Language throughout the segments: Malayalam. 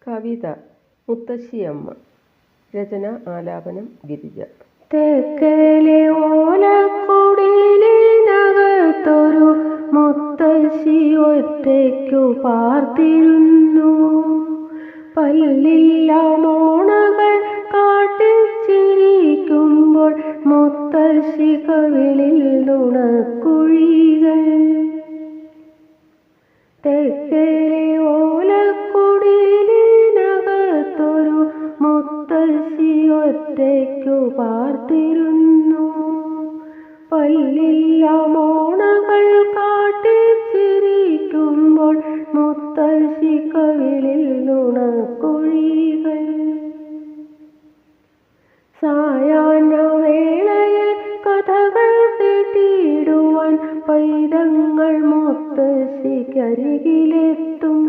കവിത മുത്തശ്ശിയമ്മ. രചന ആലാപനം ഗിരിജ. തെക്കലെ ഓലക്കുടിലിനകത്തൊരു മുത്തശ്ശി ഒറ്റയ്ക്കു പാർത്തിരുന്നു. പല്ലില്ല മോണകൾ കാട്ടിച്ചിരിക്കുമ്പോൾ മുത്തശ്ശി കവിളിൽ നുണക്കുഴികൾ. തെക്കലെ ഓലക്കുടിലിനകത്തൊരു മുത്തശ്ശി ഒറ്റയ്ക്കു പാർത്തിരുന്നു. പല്ലില്ല മോണകൾ കാട്ടിച്ചിരിക്കുമ്പോൾ മുത്തശ്ശി കവിളിൽ നുണക്കുഴികൾ. സായാഹ്ന വേളയിൽ കഥകൾ കേട്ടിടുവാൻ പൈതങ്ങൾ മുത്തശ്ശിക്കരികിലെത്തും.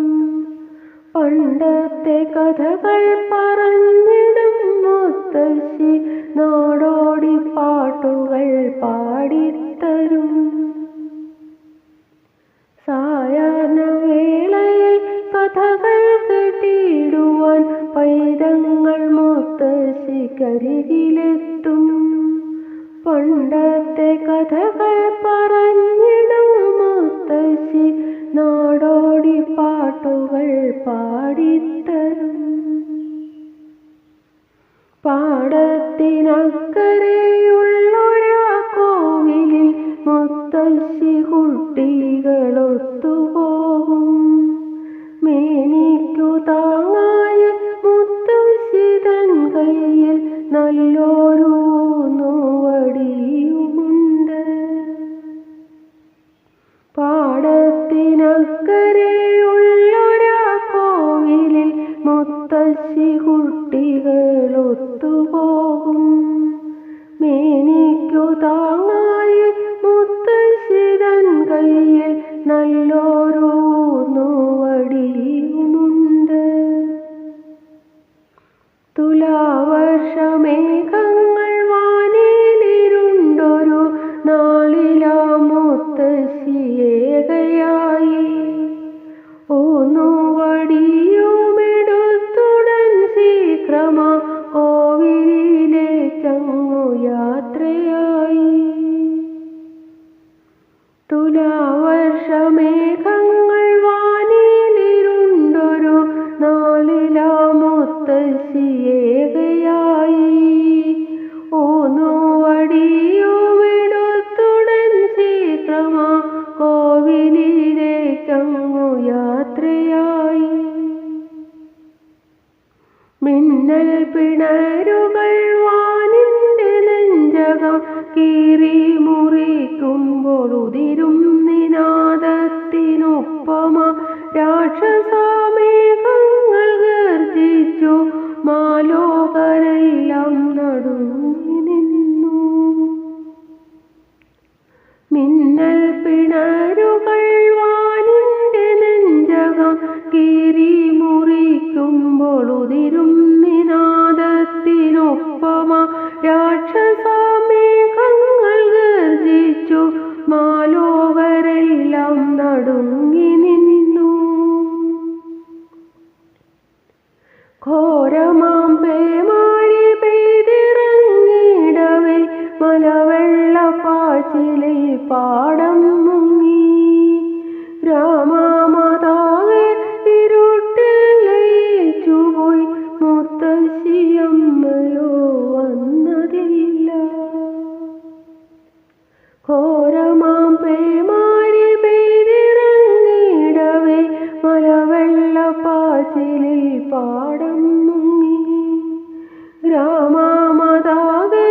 പണ്ടത്തെ കഥകൾ പറഞ്ഞിടും മുത്തശ്ശി നാടോടി പാട്ടുകൾ പാടിത്തരും. സായാഹ്ന വേളയിൽ കഥകൾ കേട്ടിടുവാൻ പൈതങ്ങൾ മുത്തശ്ശിക്കരികിലെത്തും. പണ്ടത്തെ കഥകൾ പറഞ്ഞിടും മുത്തശ്ശി നാടോടി പാട്ടുകൾ പാടിത്തരും. പാടത്തിനക്കരെയുള്ളൊരാ കോവിലിൽ മുത്തശ്ശി കുട്ടികളൊത്തുപോകും. മേനിക്കു താങ്ങായ മുത്തശ്ശി തൻ കയ്യിൽ നല്ലൊരു വടിയുമുണ്ട്. പാടത്തിനക്കരെയുള്ളൊരാ കോവിലിൽ മുത്തശ്ശി കുട്ടികളൊത്തുപോകും. മേനിക്കു താങ്ങായി മുത്തശ്ശി തൻ കയ്യിൽ നല്ലൊരു വടിയുമുണ്ട്. തുലാവർഷമേഘങ്ങൾ വാനിലിരുണ്ടൊരു നാളിലാ മുത്തശ്ശി ഏകയായി. വടിയുമെടുത്തുടൻ ശീഘ്രമാ കോവിലിലേക്കങ്ങു യാത്രയായി. തുലാവർഷമേഘങ്ങൾ വാനിലിരുണ്ടൊരു നാളിലാ മുത്തശ്ശി ഏകയായി. വടിയുമെടുത്തുടൻ ശീഘ്രമാ കോവിലിലേക്കങ്ങു യാത്രയായി. മിന്നൽ പിണരുകൾ വാനിന്റെ നെഞ്ചകം കീറി മുറിക്കുമ്പോൾ ഉതിരും നിനാദത്തിനൊപ്പമ രാക്ഷസമേഘങ്ങൾ ഗർജിച്ചു. മാലോകരെല്ലാം നടുങ്ങി നിന്നു. മിന്നൽ പിണരുകൾ വാനിന്റെ നെഞ്ചകം കീറി മുറിക്കുമ്പോൾ ഉതിരും നിനാദത്തിനൊപ്പമ രാക്ഷസമേഘങ്ങൾ ഗർജിച്ചു. മാലോകരെല്ലാം നടുങ്ങി നിന്നു. ഘോരമാം പേമാരി പെയ്തിറങ്ങിയിടവേ മലവെള്ളപ്പാച്ചിലിൽ പാടം മുങ്ങി. ഗ്രാമമാതാവേ ഇരുട്ടിൽ ലയിച്ചുപോയി. മുത്തശ്ശിയമ്മയോ വന്നതില്ല. ഘോരമാം പേമാരി പെയ്തിറങ്ങിയിടവേ മലവെള്ളപ്പാച്ചിലിൽ പാടം മുങ്ങി. ഗ്രാമമാതാവേ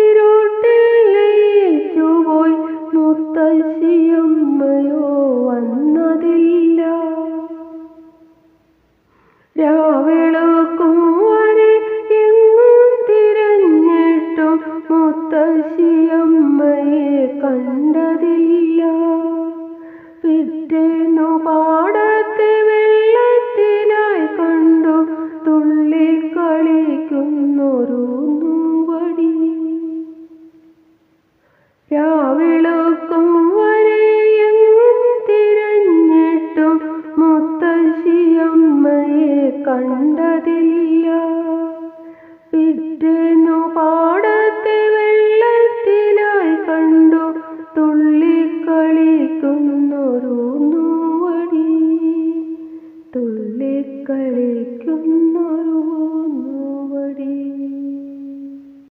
ഇരുട്ടിൽ ലയിച്ചുപോയി. മുത്തശ്ശിയമ്മയോ വന്നതില്ല. രാവെളുക്കും വരെ എങ്ങും തിരഞ്ഞിട്ടും മുത്തശ്ശിയമ്മയെ കണ്ടതില്ല. പിറ്റേന്നു പാടത്തെ വെള്ളത്തിലായി കണ്ടു തുള്ളിക്കളിക്കുന്നൊരു വടി. രാവെളുക്കും വരെ എങ്ങും തിരഞ്ഞിട്ടും മുത്തശ്ശിയമ്മയെ കണ്ടതില്ല. പിറ്റേന്നു പാടത്തെ വെള്ളത്തിലായി കണ്ടു തുള്ളിക്കളിക്കുന്നൊരു മൂവടി, തുള്ളിക്കളിക്കുന്നൊരു മൂവടി.